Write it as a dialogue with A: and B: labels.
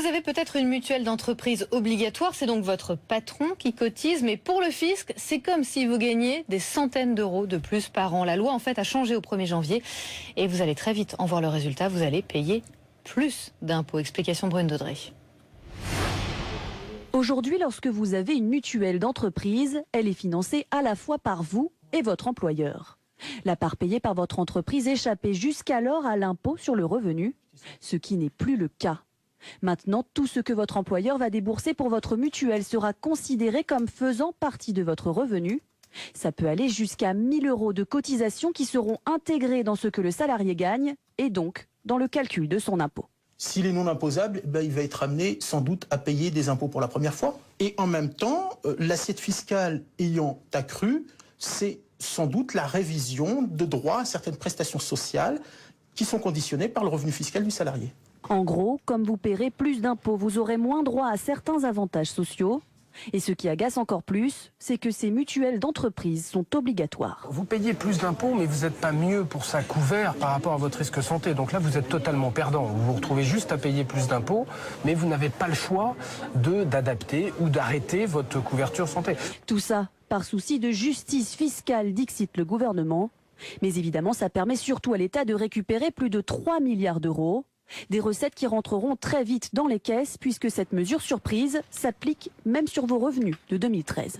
A: Vous avez peut-être une mutuelle d'entreprise obligatoire, c'est donc votre patron qui cotise, mais pour le fisc, c'est comme si vous gagniez des centaines d'euros de plus par an. La loi en fait a changé au 1er janvier et vous allez très vite en voir le résultat, vous allez payer plus d'impôts. Explication Brune Daudré.
B: Aujourd'hui, lorsque vous avez une mutuelle d'entreprise, elle est financée à la fois par vous et votre employeur. La part payée par votre entreprise échappait jusqu'alors à l'impôt sur le revenu, ce qui n'est plus le cas. Maintenant, tout ce que votre employeur va débourser pour votre mutuelle sera considéré comme faisant partie de votre revenu. Ça peut aller jusqu'à 1 000 € de cotisations qui seront intégrées dans ce que le salarié gagne et donc dans le calcul de son impôt.
C: S'il est non imposable, il va être amené sans doute à payer des impôts pour la première fois. Et en même temps, l'assiette fiscale ayant accru, c'est sans doute la révision de droits à certaines prestations sociales qui sont conditionnées par le revenu fiscal du salarié.
B: En gros, comme vous paierez plus d'impôts, vous aurez moins droit à certains avantages sociaux. Et ce qui agace encore plus, c'est que ces mutuelles d'entreprise sont obligatoires.
D: Vous payez plus d'impôts, mais vous n'êtes pas mieux pour ça couvert par rapport à votre risque santé. Donc là, vous êtes totalement perdant. Vous vous retrouvez juste à payer plus d'impôts, mais vous n'avez pas le choix d'adapter ou d'arrêter votre couverture santé.
B: Tout ça par souci de justice fiscale, dixit le gouvernement. Mais évidemment, ça permet surtout à l'État de récupérer plus de 3 milliards d'euros. Des recettes qui rentreront très vite dans les caisses puisque cette mesure surprise s'applique même sur vos revenus de 2013.